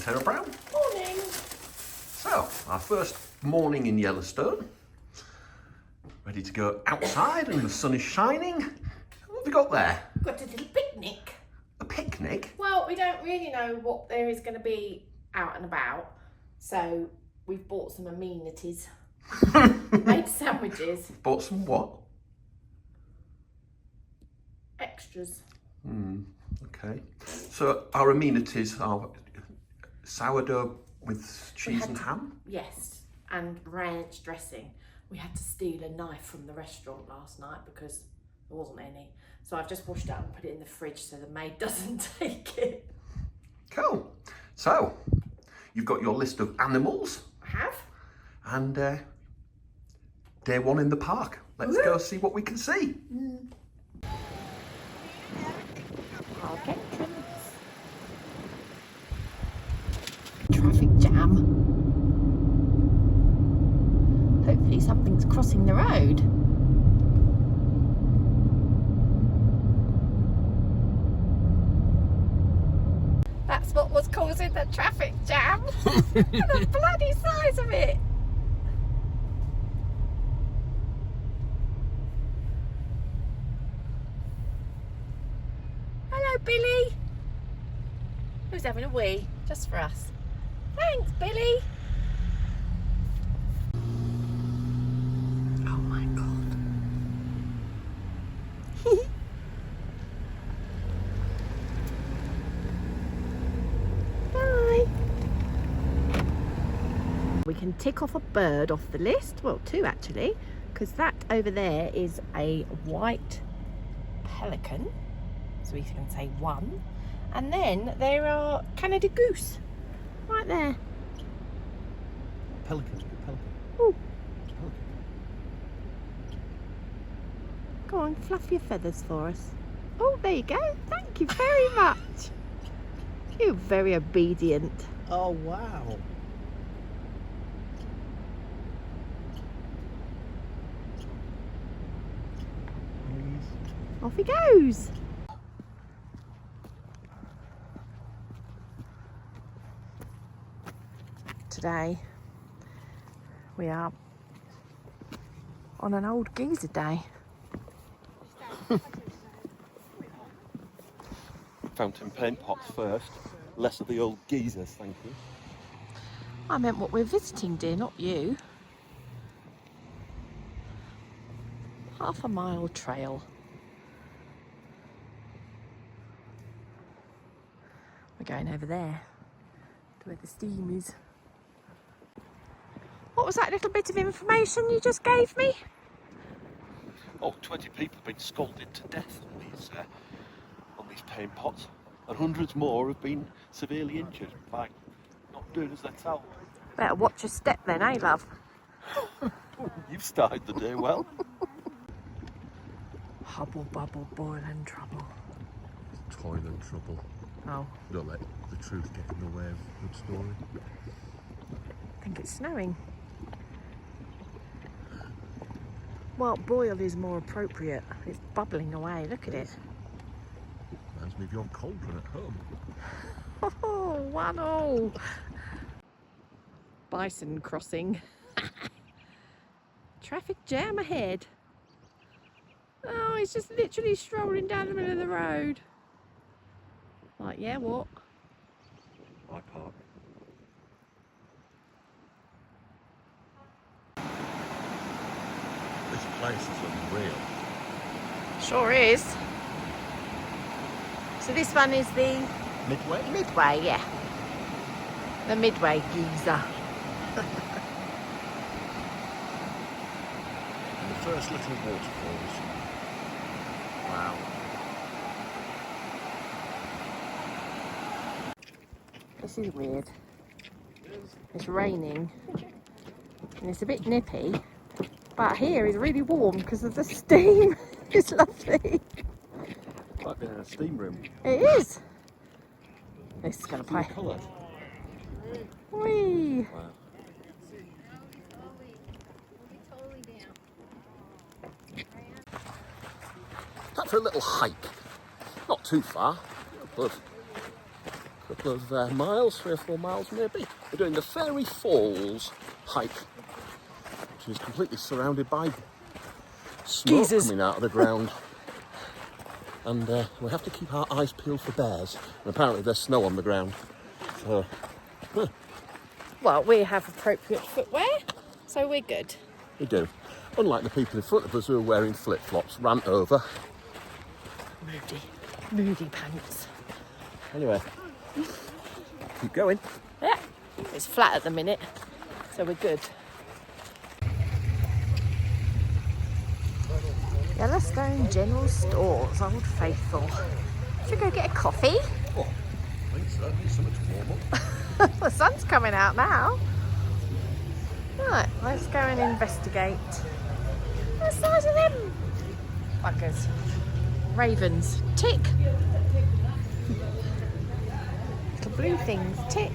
Sarah Brown. Morning. So, our first morning in Yellowstone. Ready to go outside and the sun is shining. What have we got there? Got a little picnic. A picnic? Well, we don't really know what there is going to be out and about, so we've bought some amenities. Made sandwiches. Bought some what? Extras. Okay. So our amenities are sourdough with cheese and ham? Yes, and ranch dressing. We had to steal a knife from the restaurant last night because there wasn't any. So I've just washed it up and put it in the fridge so the maid doesn't take it. Cool. So, you've got your list of animals. I have. And day one in the park. Let's go see what we can see. Park entrance. Traffic jam. Hopefully something's crossing the road. That's what was causing the traffic jam. The bloody size of it. Hello, Billy. Who's having a wee? Just for us. Thanks, Billy. Oh my God. Bye. We can tick off a bird off the list. Well, two actually, because that over there is a white pelican. So we can say one. And then there are Canada goose right there. Pelican. Ooh. Go on, fluff your feathers for us. Oh, there you go. Thank you very much. You're very obedient. Oh, wow. Off he goes. Today we are on an old geyser day. Fountain pen pots first. Less of the old geysers, thank you. I meant what we're visiting, dear, not you. Half a mile trail. We're going over there to where the steam is. What was that little bit of information you just gave me? Oh, 20 people have been scalded to death on these paint pots, and hundreds more have been severely injured by not doing as they're told. Better watch your step then, eh, love? You've started the day well. Hubble bubble boiling trouble. Toilet trouble. Oh, Don't let the truth get in the way of a good story. I think it's snowing. Well, boil is more appropriate. It's bubbling away, look at it. Reminds me of your cauldron at home. Oh, 1-0. Bison crossing. Traffic jam ahead. Oh, he's just literally strolling down the middle of the road. Like, yeah, what? I park. This place is unreal. Sure is. So this one is the Midway? Midway, yeah. The Midway geyser. And the first little waterfalls. Wow. This is weird. It's raining and it's a bit nippy, but here is really warm because of the steam. It's lovely. Like being in a steam room. It is. This is going to play. Coloured. Whee! Wow. Time for a little hike. Not too far, but couple of miles, 3 or 4 miles maybe. We're doing the Fairy Falls hike, which is completely surrounded by smoke Geysers. coming out of the ground. And we have to keep our eyes peeled for bears. And apparently there's snow on the ground. So, Well, we have appropriate footwear, so we're good. we do. Unlike the people in front of us who are wearing flip-flops, ran over. Moody pants. Anyway, keep going. Yeah, it's flat at the minute, so we're good. Yellowstone General Stores, Old Faithful. Should we go get a coffee? Oh, I think so. Need something to warm up. The sun's coming out now. Right, let's go and investigate. What size are them buggers? Ravens, tick. Little blue things, tick.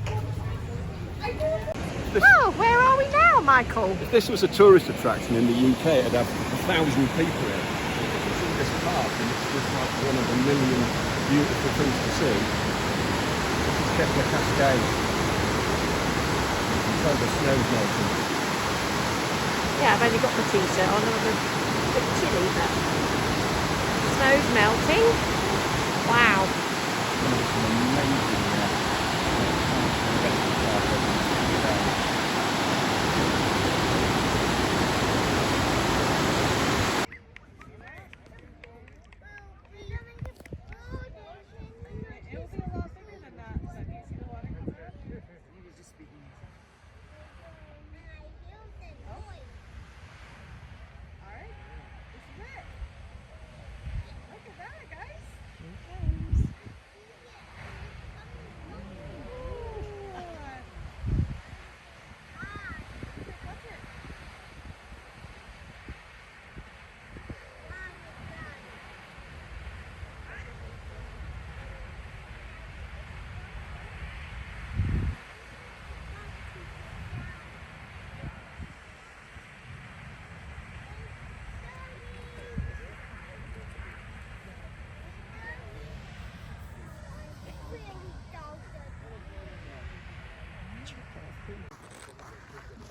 Oh, where are we now, Michael? If this was a tourist attraction in the UK, it'd have 1,000 people here. It's in this park, and it's just like one of a million beautiful things to see. This is Kepler Cascade. You can tell the snow's melting. Yeah, I've only got my t-shirt on. I'm a bit chilly, but snow's melting. Wow. It's an amazing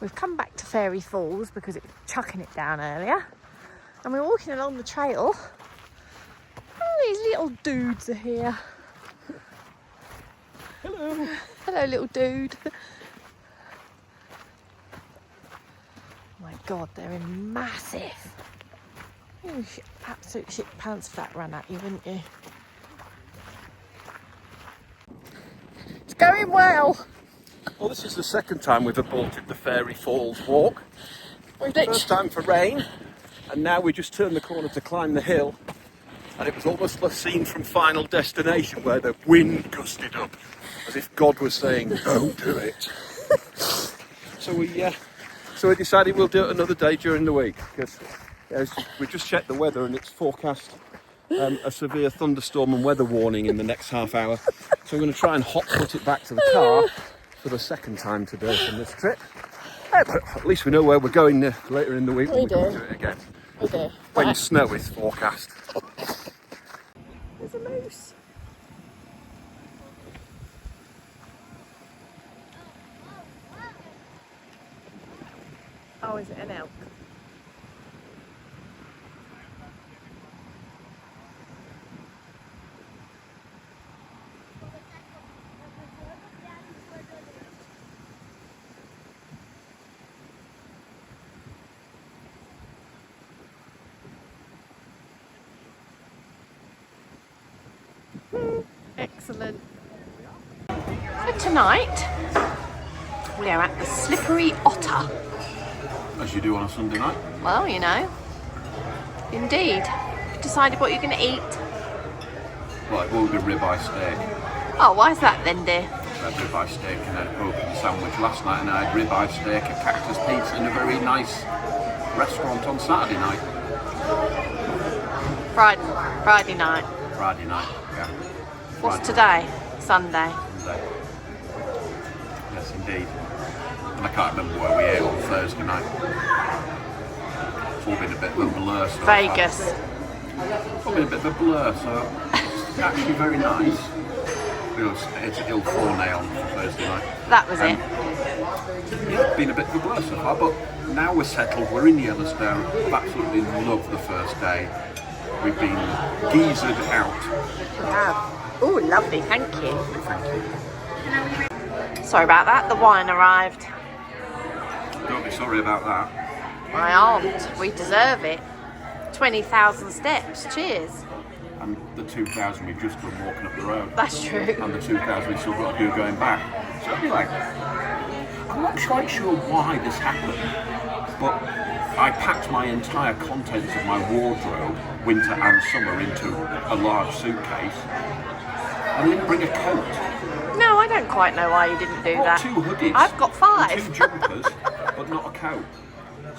We've come back to Fairy Falls because it was chucking it down earlier. And we're walking along the trail. Oh, these little dudes are here. Hello. Hello, little dude. My God, they're massive. You absolute shit pants flat run at you, wouldn't you? It's going well. Well, this is the second time we've aborted the Fairy Falls walk. We've First time for rain, and now we just turned the corner to climb the hill, and it was almost a scene from Final Destination where the wind gusted up, as if God was saying, "Don't do it." So we decided we'll do it another day during the week, because we just checked the weather and it's forecast a severe thunderstorm and weather warning in the next half hour. So we're going to try and hot foot it back to the car for the second time today from this trip. But at least we know where we're going later in the week when we can do it again. We do. When Right. snow is forecast. There's a moose. Oh, is it an elk? Excellent. So tonight we are at the Slippery Otter. As you do on a Sunday night. Well, you know. Indeed. You've decided what you're going to eat. Well, it will be ribeye steak. Oh, why is that then, dear? I had ribeye steak and an open sandwich last night, and I had ribeye steak at Cactus Pizza in a very nice restaurant on Saturday night. Friday night. Friday night, yeah. What's today? Sunday. Sunday. Yes, indeed. And I can't remember where we ate on Thursday night. It's all been a bit of a blur. So Vegas. It's all been a bit of a blur, so it's actually very nice. it's ill Thornay on Thursday night. That was it. Yeah, it's been a bit of a blur so far, but now we're settled. We're in Yellowstone. I've absolutely loved the first day. We've been geysered out. Wow. Oh, lovely, thank you. Thank you. Sorry about that, the wine arrived. Don't be sorry about that. I aren't. We deserve it. 20,000 steps. Cheers. And the 2,000 we've just done walking up the road. That's true. And the 2,000 we've still got to do going back. So anyway, I'm not quite sure why this happened, but I packed my entire contents of my wardrobe, winter and summer, into a large suitcase. I didn't bring a coat. No, I don't quite know why you didn't do that. 2 hoodies. I've got 5. And 2 jumpers, but not a coat.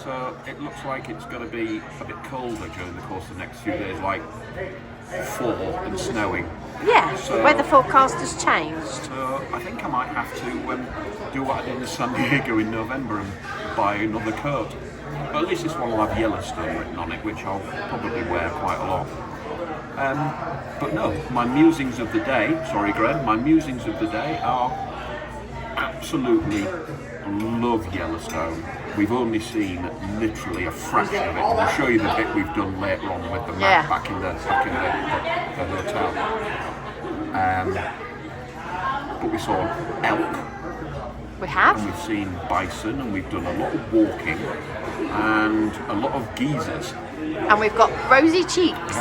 So it looks like it's going to be a bit colder during the course of the next few days, like fall and snowing. Yeah, So- weather forecast has changed. So I think I might have to do what I did in San Diego in November and buy another coat. But at least this one will have Yellowstone written on it, which I'll probably wear quite a lot. But no, my musings of the day, sorry Greg, my musings of the day are absolutely love Yellowstone. We've only seen literally a fraction of it. I'll show you the bit we've done later on with the map back in the hotel. But we saw elk. We have. And we've seen bison, and we've done a lot of walking and a lot of geysers. And we've got rosy cheeks.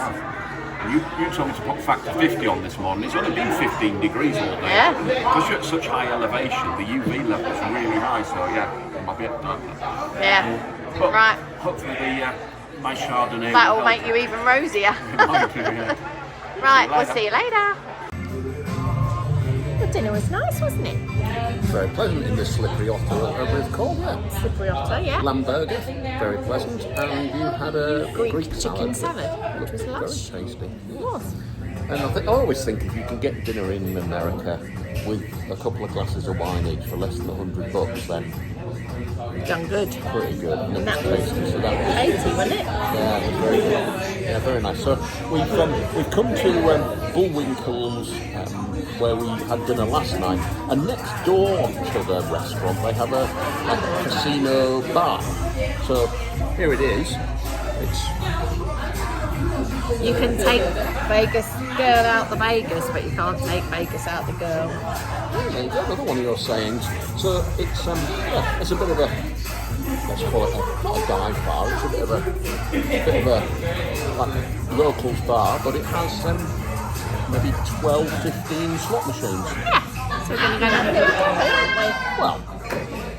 You told me to put factor 50 on this morning. It's only been 15 degrees all day. Yeah. Because you're at such high elevation, the UV level's really high, so yeah, it might be up there. Yeah. But Right. hopefully my Chardonnay That'll will make help. you even rosier. It might do, yeah. Right, we'll later. see you later. The dinner was nice, wasn't it? Very pleasant in this slippery otter, whatever it's called, yeah. Slippery otter, yeah. Lamb burger, very pleasant, and you had a Greek salad. chicken salad, which was Very lush. tasty. It was. And I always think if you can get dinner in America with a couple of glasses of wine each for less than $100, then Done good. pretty good. And that it was was tasty, so that was 80, wasn't it? yeah, it was very good. Yeah, very nice. So we've come to Bullwinkle's, where we had dinner last night, and next door to the restaurant they have a casino bar. So here it is. You can take Vegas girl out the Vegas, but you can't take Vegas out the girl. There you go, another one of your sayings. So it's it's a bit of a, let's call it a dive bar. It's a bit of a like locals bar, but it has maybe 12, 15 slot machines. Yeah. So we're going to go down and do it, aren't Well,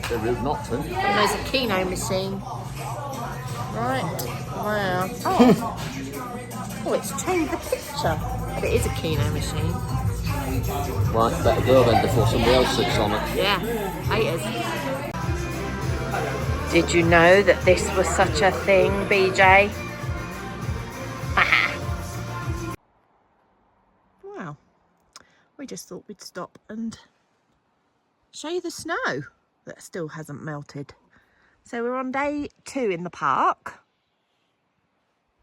they're rude not to. we? And there's a Keno machine. Right. Wow. Oh, it's changed the picture. But it is a Keno machine. Right, better go then before somebody else sits on it. Yeah, haters. Did you know that this was such a thing, BJ? Wow. We just thought we'd stop and show you the snow that still hasn't melted. So we're on day 2 in the park.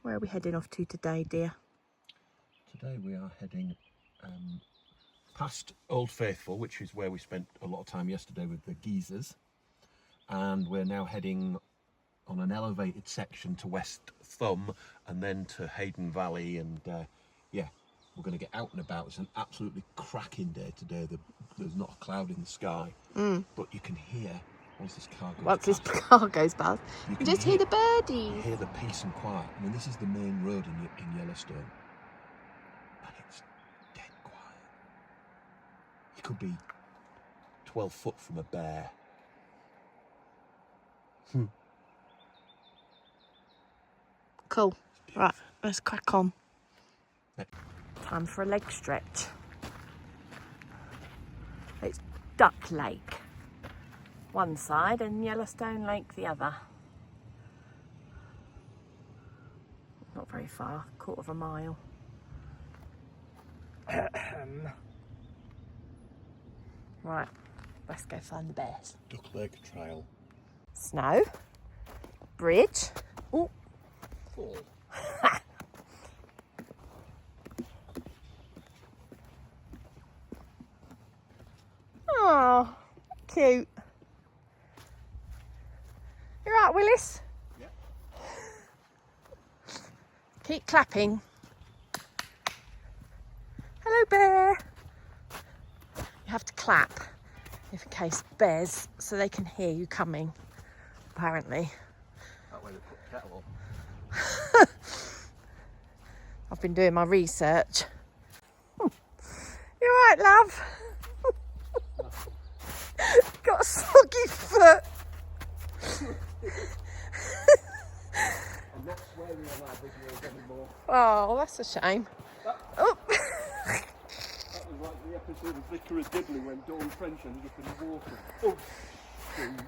Where are we heading off to today, dear? Today we are heading Past Old Faithful, which is where we spent a lot of time yesterday with the geysers, and we're now heading on an elevated section to West Thumb and then to Hayden Valley, and yeah, we're going to get out and about. It's an absolutely cracking day today. There's not a cloud in the sky, but you can hear once this car goes past, you can just hear the birdies. You hear the peace and quiet. I mean, this is the main road in Yellowstone, and it's dead quiet. You could be 12 foot from a bear. Cool. Right, let's crack on. Time for a leg stretch. It's Duck Lake one side and Yellowstone Lake the other. Not very far, 1/4 mile. Right, let's go find the bears. Duck Lake Trail. Snow, bridge. Oh, Fall. Keep clapping. Hello, bear. You have to clap in case bears, so they can hear you coming, apparently. That way they put the kettle on. I've been doing my research. You alright, love? Got a soggy foot. I'm not swearing on our videos anymore. Oh, that's a shame. Oh. That was like the episode of Vicar of Dibley when Dawn French ended up in the water. Oh, shoot.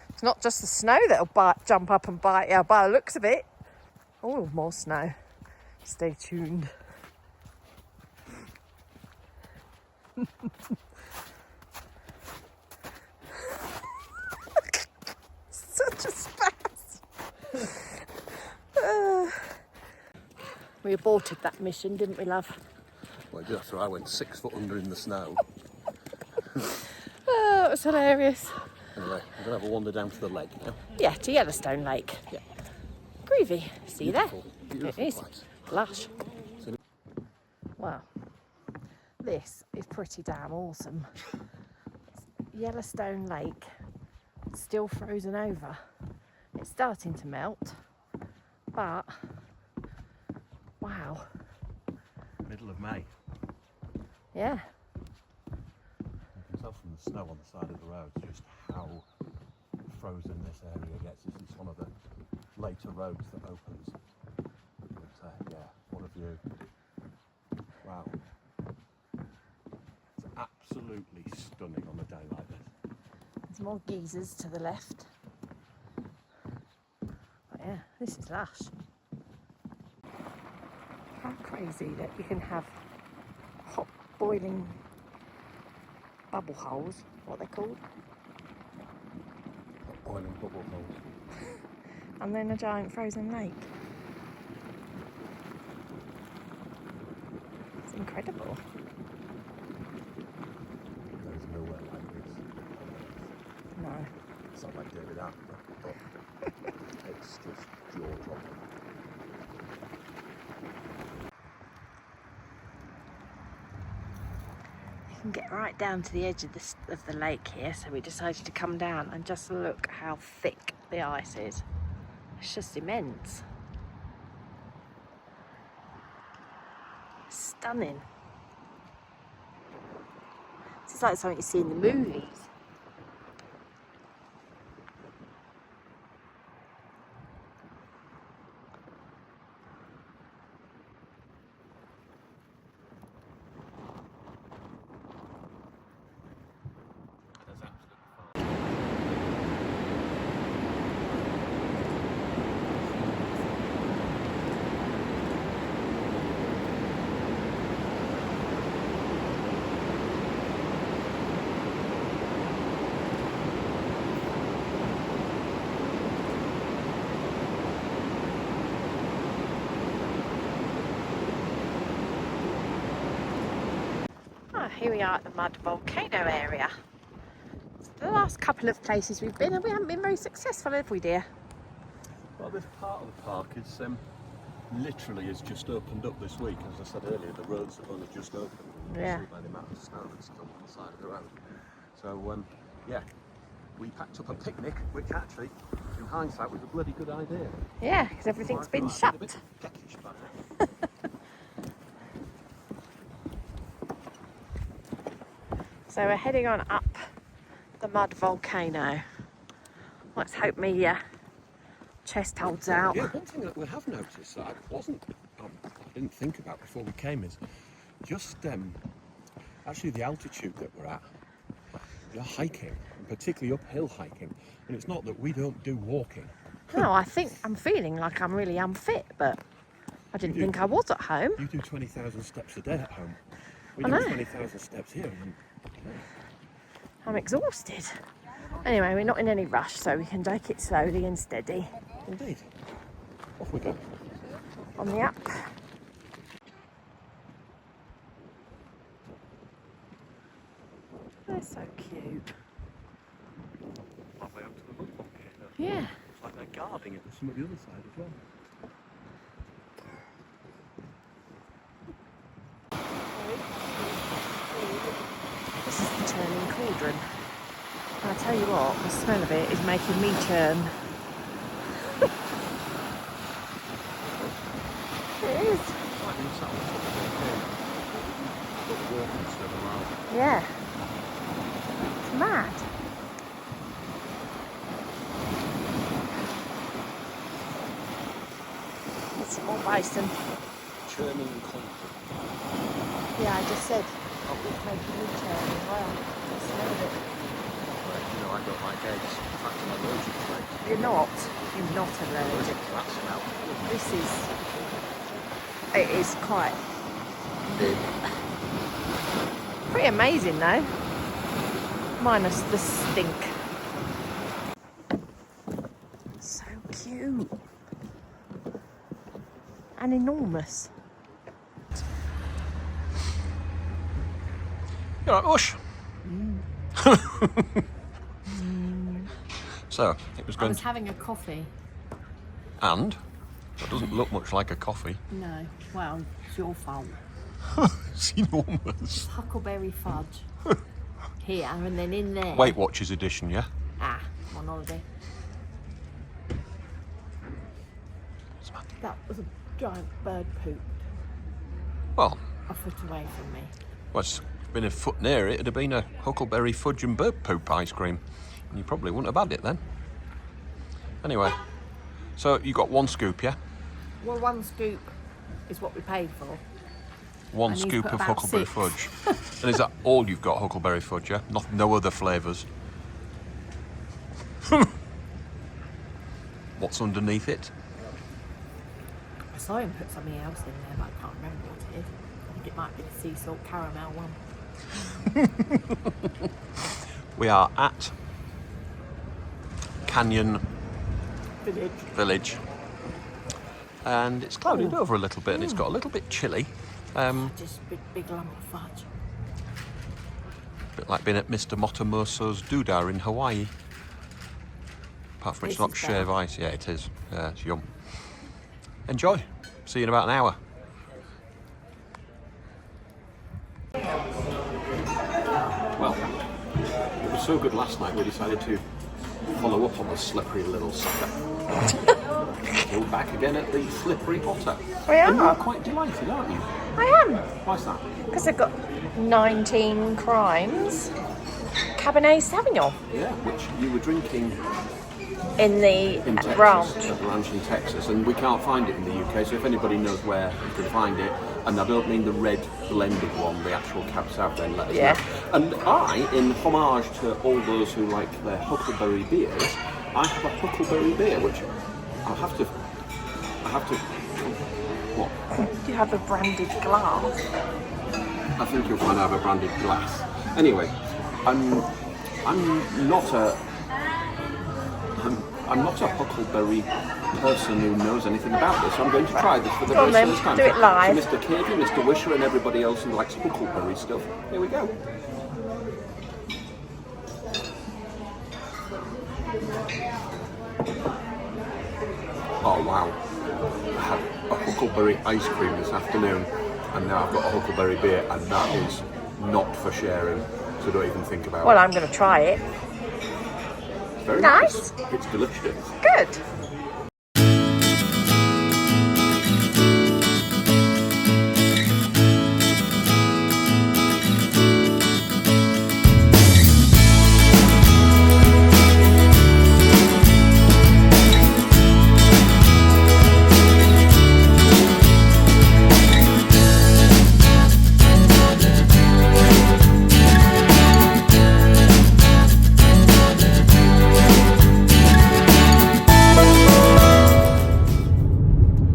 It's not just the snow that'll jump up and bite you by the looks of it. Oh, more snow. Stay tuned. Such a spaz. We aborted that mission, didn't we, love? Well, just after I went 6 foot under in the snow. Oh, it was hilarious. Anyway, I'm going to have a wander down to the lake now. Yeah, to Yellowstone Lake. Yeah. Groovy. See you there? Beautiful It is. place. Lush. Well, this is pretty damn awesome. Yellowstone Lake, still frozen over. It's starting to melt, but wow. Middle of May. Yeah. You can tell from the snow on the side of the road just how frozen this area gets. This is one of the later roads that opens. But yeah, what a view. Wow. It's absolutely stunning on a day like this. There's more geysers to the left. But yeah, this is lush. How crazy that you can have hot boiling bubble holes, what they're called, Boiling bubble holes. and then a giant frozen lake. It's incredible. There's nowhere like this. No. It's not like David Attenborough, but it's just jaw-dropping. You can get right down to the edge of the lake here, so we decided to come down and just look how thick the ice is. It's just immense. Stunning. It's like something you see in the movies. Here we are at the mud volcano area. It's the last couple of places we've been, and we haven't been very successful, have we, dear? Well, this part of the park is literally has just opened up this week. As I said earlier, the roads have only just opened. Yeah. See by the amount of snow that's still on the side of the road. So yeah, we packed up a picnic, which actually, in hindsight, was a bloody good idea. Yeah, because everything's been Right, shut. a bit peckish back there. So we're heading on up the mud volcano. Let's hope my chest holds out. Yeah, one thing that we have noticed that I didn't think about before we came is just actually the altitude that we're at. You're hiking, and particularly uphill hiking, and it's not that we don't do walking. No, I think I'm feeling like I'm really unfit, but I didn't think I was at home. You do 20,000 steps a day at home. We I do know. 20,000 steps here. And I'm exhausted. Anyway, we're not in any rush, so we can take it slowly and steady. indeed, off we go. On the up. They're so cute. Yeah. It's like they're guarding it. There's some at the other side as well. This is the churning cauldron. And I tell you what, the smell of it is making me churn. It is. Yeah. It's mad. It's more bison. Churning concrete. Yeah, I just said it's making me churn as well. The smell of it. You know, I don't like eggs. In fact, I'm allergic to eggs. You're not allergic. That smell. It is quite Big. pretty amazing though. Minus the stink. So cute. And enormous. You're right, Ush. So, it was I going was having a coffee. and it doesn't look much like a coffee. No, well, it's your fault. It's enormous. Huckleberry fudge. Here, and then in there. Weight Watchers edition, yeah? Ah, I'm on holiday. That was a giant bird poop Well, a foot away from me. it's been a foot near it, it'd have been a huckleberry fudge and bird poop ice cream. And you probably wouldn't have had it then. Anyway, so you got one scoop, yeah? Well, one scoop is what we paid for. One And you've scoop put of about huckleberry 6. fudge. And is that all you've got, huckleberry fudge, yeah? No other flavours? What's underneath it? I saw him put something else in there, but I can't remember what it is. I think it might be the sea salt caramel one. We are at Canyon Village. and it's clouded over a little bit and it's got a little bit chilly. Just big lump of fudge. A bit like being at Mr. Motomoso's Doodah in Hawaii. Apart from it's This not is shave better. ice. Yeah, it is. Yeah, it's yum. Enjoy. See you in about an hour. Well, it was so good last night we decided to follow up on the slippery little sucker. We're back again at the slippery otter. We And you're are. quite delighted, aren't you? I am. Why's that? Because I've got 19 crimes. Cabernet Sauvignon Yeah, which you were drinking in the in Texas, ranch. at the ranch in Texas, and we can't find it in the UK, so if anybody knows where you can find it, and I don't mean the red blended one, the actual Cab Sauv, then let us Yeah. know. And I, in homage to all those who like their huckleberry beers, I have a huckleberry beer, which I have to, what? Do you have a branded glass? I think you'll find I have a branded glass. Anyway, I'm not a huckleberry person who knows anything about this, so I'm going to try this for the Go on very then, first time. do it live. So Mr. Cavey, Mr. Wisher and everybody else who likes huckleberry stuff, here we go. Oh wow, I had a huckleberry ice cream this afternoon and now I've got a huckleberry beer and that is not for sharing, so don't even think about Well, it. I'm going to try it. It's very Nice. nice. It's delicious. Good.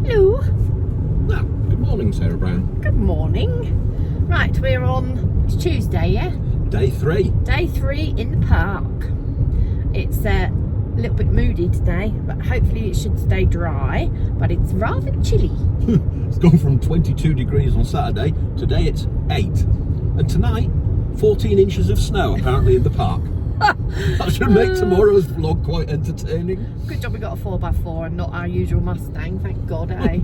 Hello. Well, good morning, Sarah Brown. Good morning. Right, we're on, it's Tuesday, yeah? Day 3. Day 3 in the park. It's a little bit moody today, but hopefully it should stay dry, but it's rather chilly. It's gone from 22 degrees on Saturday, today it's 8. And tonight, 14 inches of snow apparently in the park. That should make tomorrow's vlog quite entertaining. Good job we got a 4x4 and not our usual Mustang, thank God, eh?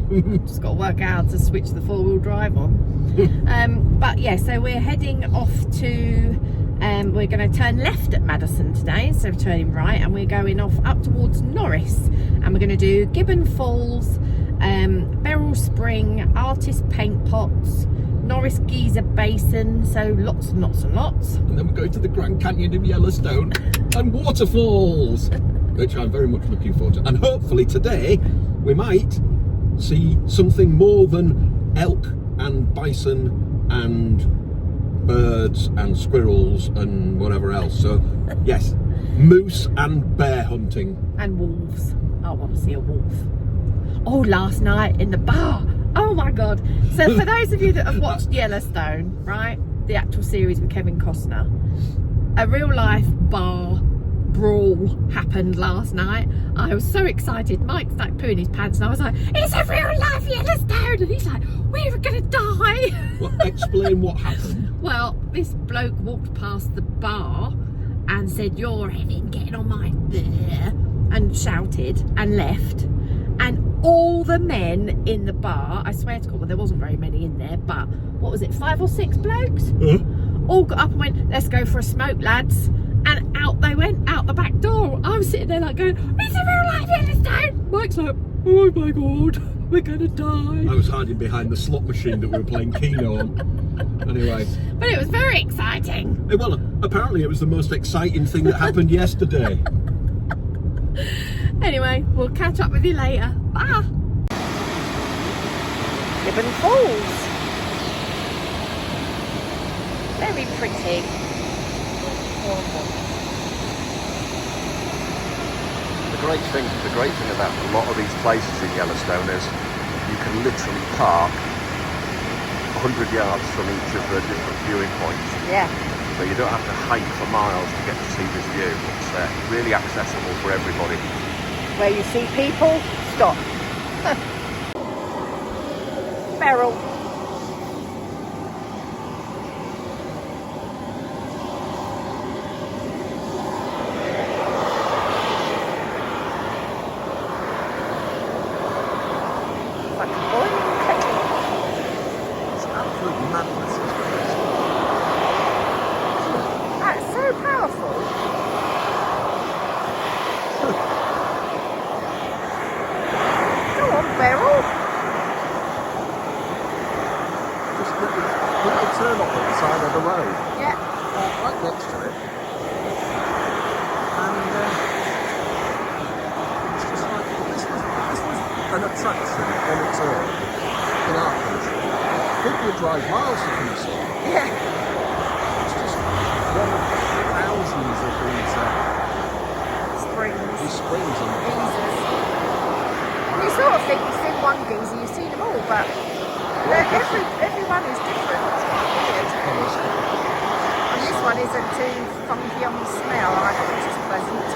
Just got to work out how to switch the 4-wheel drive on. But yeah, so we're heading off to, we're going to turn left at Madison today instead of turning right, and we're going off up towards Norris, and we're going to do Gibbon Falls, Beryl Spring, Artist Paint Pots, Norris Geyser Basin, so lots and lots and lots. And then we're going to the Grand Canyon of Yellowstone and waterfalls, which I'm very much looking forward to. And hopefully today we might see something more than elk and bison and birds and squirrels and whatever else. So yes, moose and bear hunting. And wolves. I want to see a wolf. Oh, last night in the bar. Oh my God. So for those of you that have watched Yellowstone, right, the actual series with Kevin Costner, a real life bar brawl happened last night. I was so excited. Mike's like pooing his pants and I was like, it's a real life Yellowstone, and he's like, we're gonna die. Well, explain what happened. Well, this bloke walked past the bar and said, you're having getting on my and shouted and left, and all the men in the bar, I swear to God, well, there wasn't very many in there, but what was it, 5 or 6 blokes? All got up and went, let's go for a smoke, lads. And out they went, out the back door. I was sitting there like going, it's a real life Yellowstone. Mike's like, oh my God, we're gonna die. I was hiding behind the slot machine that we were playing Keno on. Anyway. But it was very exciting. Well, apparently it was the most exciting thing that happened yesterday. Anyway, we'll catch up with you later. Bye. Gibbon Falls. Very pretty. The great thing about a lot of these places in Yellowstone is you can literally park 100 yards from each of the different viewing points. Yeah. So you don't have to hike for miles to get to see this view. It's really accessible for everybody. Where you see people, stop. Beryl. It's absolute madness. That's so powerful. Go on, Beryl. Just put the turn off at the side of the road. Yeah. Right next to it. And it's just like, this was an attraction on its own in our country. People would drive miles to come and see it. Yeah. It's just one of thousands of these springs and Geysers. You sort of think you've seen one geyser, you've seen them all, but everyone is different. It's quite weird. And this one isn't too funky on the smell, I think it's just pleasant.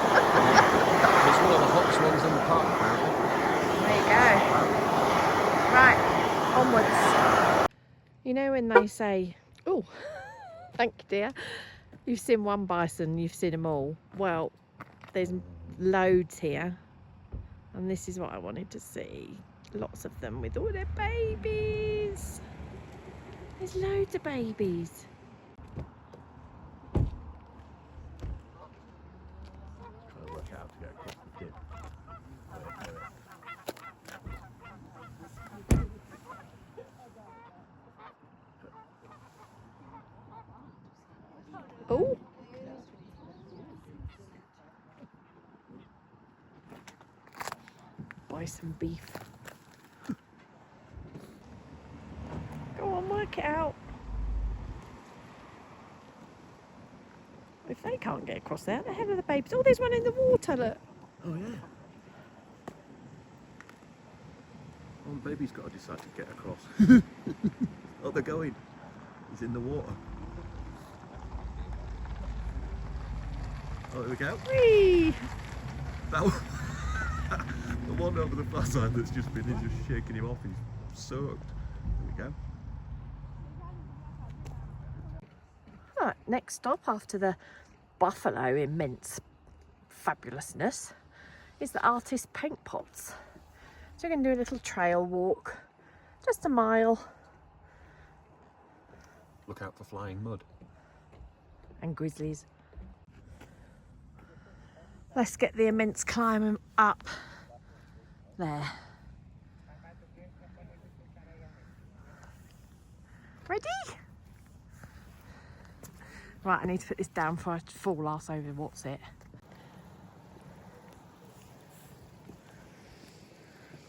It's one of the hottest ones in the park, apparently. There you go. Right, onwards. You know when they say, oh, thank you dear, you've seen one bison, you've seen them all. Well, there's loads here, and this is what I wanted to see. Lots of them with all their babies. There's loads of babies. Trying to work out how to get across the dip. Oh. Buy some beef. Go on, work it out. If they can't get across there, the hell are the babies? Oh, there's one in the water, look. Oh yeah. Well, the baby's got to decide to get across. Oh, they're going. He's in the water. Oh, there we go. Whee! That one, the one over the far side that's just been is just shaking him off. He's soaked. There we go. Right, next stop after the buffalo immense fabulousness is the artist paint pots. So we're going to do a little trail walk, just a mile. Look out for flying mud. And grizzlies. Let's get the immense climb up there. Ready? Right, I need to put this down before I fall arse over what's it.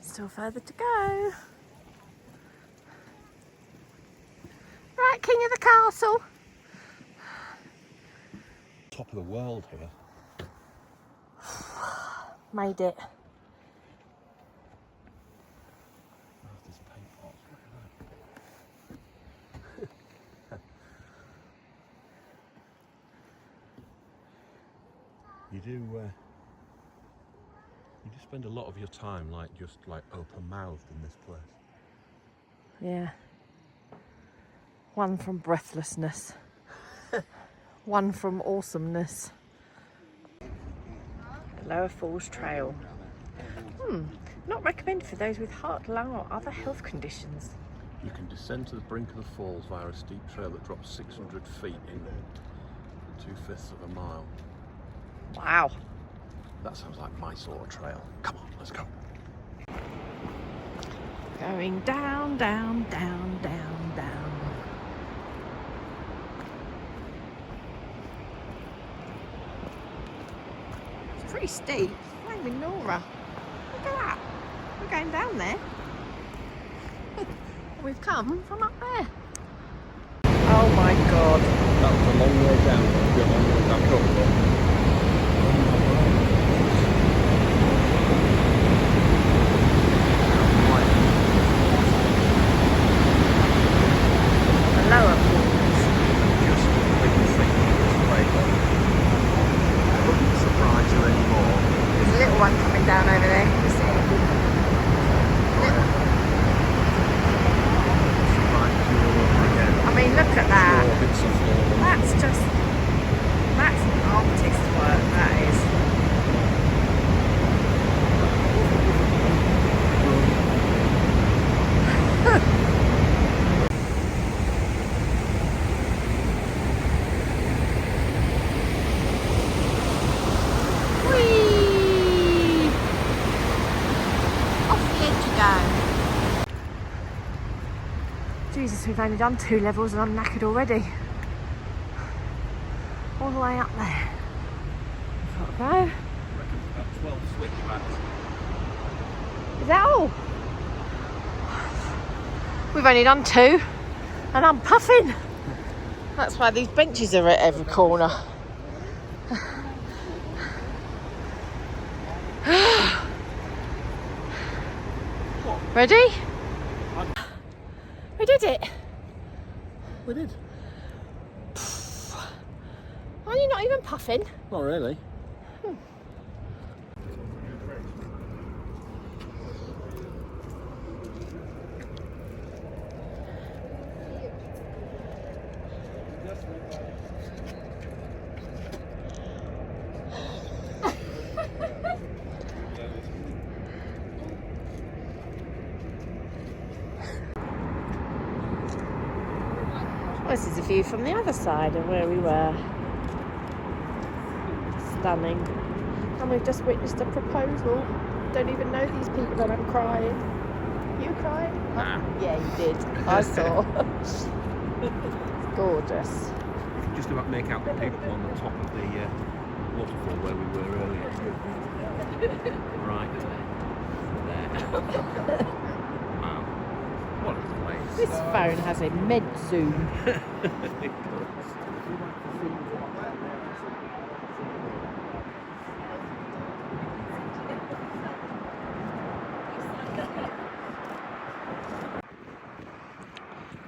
Still further to go. Right, king of the castle. Top of the world here. Made it. Oh, there's paint pots. Look at that. You do spend a lot of your time just open-mouthed in this place. Yeah. One from breathlessness. One from awesomeness. Lower Falls Trail. Not recommended for those with heart, lung or other health conditions. You can descend to the brink of the falls via a steep trail that drops 600 feet in 2/5 of a mile. Wow. That sounds like my sort of trail. Come on, let's go. Going down, down, down, down, down. It's pretty steep. Blaming Nora. Look at that. We're going down there. We've come from up there. Oh my god. That was a long way down, a long way back up. The lower falls. Just when you think it's way up, it wouldn't surprise you anymore. There's a little one coming down over there. Can you see it? Surprises you all over again. I mean, look at that. More bits of fall. That's artist work, that is. Whee! Off the edge you go. Jesus, we've only done 2 levels and I'm knackered already. All the way up there. We've got to go. About 12 switchbacks. Is that all? We've only done 2 and I'm puffing. That's why these benches are at every corner. Ready? We did it. We did. Are you not even puffing? Not really. Well, this is a view from the other side of where we were. Stunning. And we've just witnessed a proposal. Don't even know these people and I'm crying. You crying? Nah. Yeah, you did. I saw. It's gorgeous. You can just about make out the people on the top of the waterfall where we were earlier. Right there. Wow. What a place. This phone has immense zoom.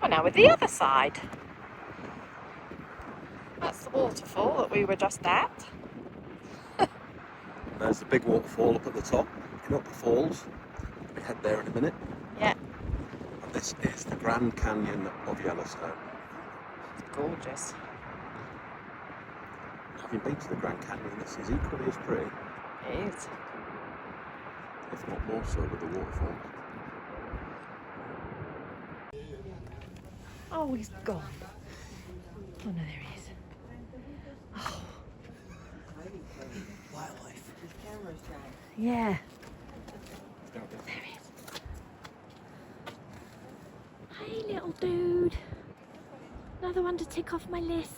Well, now we're the other side. That's the waterfall that we were just at. There's the big waterfall up at the top, in Upper Falls. We head there in a minute. Yeah, And this is the Grand Canyon of Yellowstone. it's gorgeous. Have If you've been to the Grand Canyon, this is equally as pretty, It is. if not more so, with the waterfall. Oh, he's gone. Oh no, there he is. Oh. Wildlife. Yeah. There he is. Hey, little dude. Another one to tick off my list.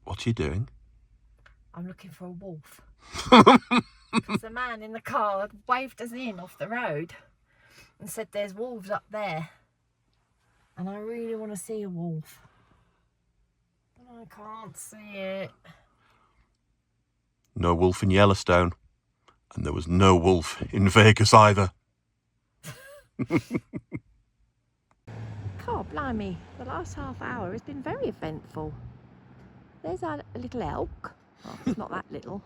What are you doing? I'm looking for a wolf. Because the man in the car had waved us in off the road and said there's wolves up there. And I really want to see a wolf. But I can't see it. No wolf in Yellowstone. And there was no wolf in Vegas either. God blimey, the last half hour has been very eventful. There's a little elk. Well, it's not that little.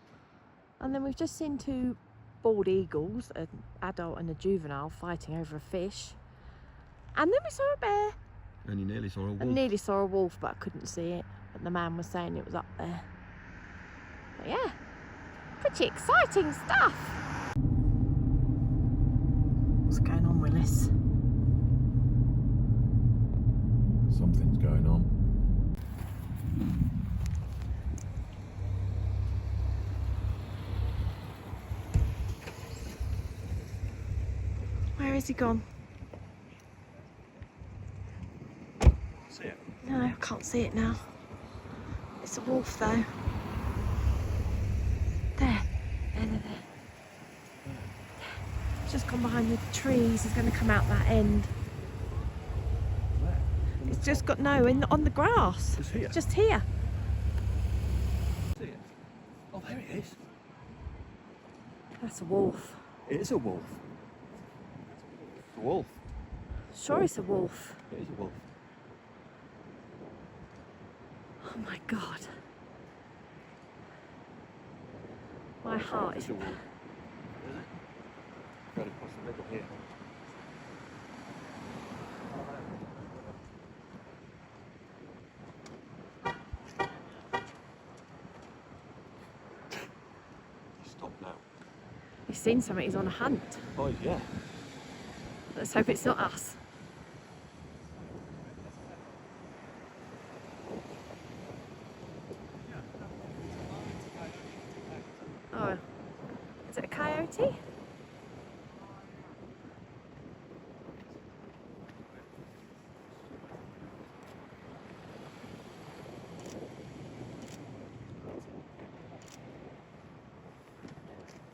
And then we've just seen two bald eagles, an adult and a juvenile, fighting over a fish. And then we saw a bear. And you nearly saw a wolf. I nearly saw a wolf, but I couldn't see it. But the man was saying it was up there. But yeah, pretty exciting stuff. What's going on, Willis? Something's going on. Where has he gone? See it? No, I can't see it now. It's a wolf though. There. There. It's just gone behind the trees. He's going to come out that end. Where? It's just got on the grass. Just here? Just here. See it? Oh, there it is. That's a wolf. It is a wolf. It's a wolf. Sure, it's a wolf. It is a wolf. Oh my God. My heart is. It's a wolf. Is it? Got across the middle here. Stop now. He's seen something. He's on a hunt. Oh, yeah. Let's hope it's not us. Oh, is it a coyote?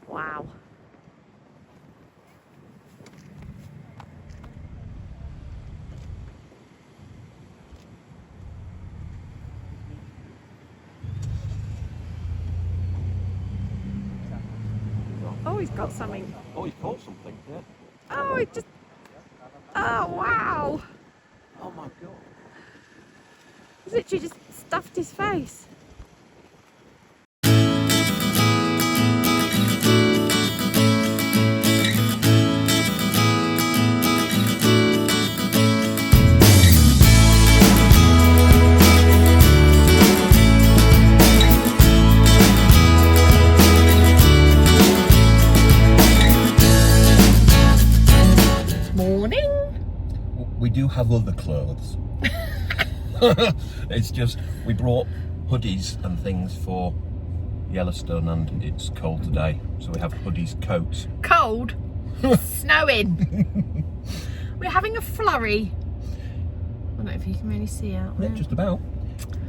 Wow. Oh, he's got something. Oh, he's caught something, yeah. Oh, he just. Oh, wow. Oh, my God. He's literally just stuffed his face. We do have other clothes. It's just, we brought hoodies and things for Yellowstone and it's cold today. So we have hoodies, coats. Cold? Snowing. We're having a flurry. I don't know if you can really see out there. Yeah, just about.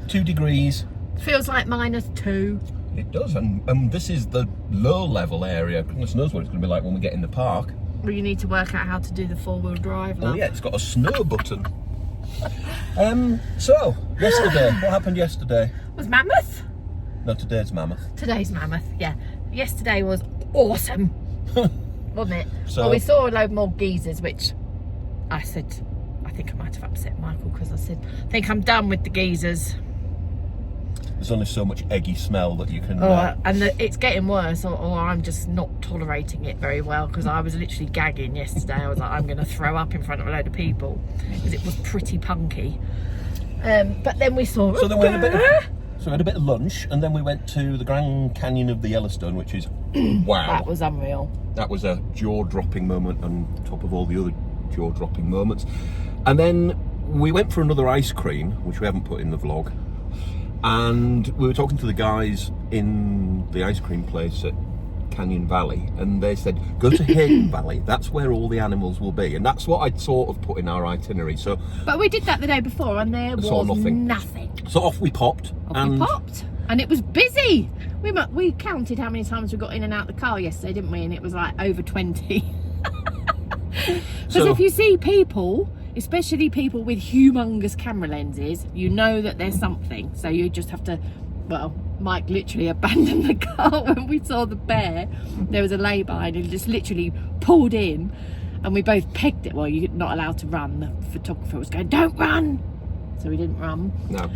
2 degrees, Feels like -2. It does, and this is the low level area. Goodness knows what it's going to be like when we get in the park. Well, you need to work out how to do the 4-wheel drive, love. Oh yeah, it's got a snow button. So, yesterday, what happened yesterday? Was Mammoth? No, today's Mammoth. Today's Mammoth, yeah. Yesterday was awesome, wasn't it? So, well, we saw a load more geysers, which I said, I think I might have upset Michael because I said, I think I'm done with the geysers. there's only so much eggy smell that you can... And it's getting worse, or I'm just not tolerating it very well, because I was literally gagging yesterday. I was like, I'm going to throw up in front of a load of people, because it was pretty punky. But then we saw... So then we had a bit of lunch, and then we went to the Grand Canyon of the Yellowstone, which is, wow. That was unreal. That was a jaw-dropping moment on top of all the other jaw-dropping moments. And then we went for another ice cream, which we haven't put in the vlog. And we were talking to the guys in the ice cream place at Canyon Valley, and they said, go to Hayden Valley, that's where all the animals will be. And that's what I'd sort of put in our itinerary. So, but we did that the day before, and there was nothing. So off we popped. And it was busy. We counted how many times we got in and out the car yesterday, didn't we? And it was like over 20. Because if you see people, especially people with humongous camera lenses, you know that there's something. So you just have to, well, Mike literally abandoned the car when we saw the bear. There was a lay-by and he just literally pulled in, and we both pegged it. Well, you're not allowed to run. The photographer was going, don't run. So we didn't run. No.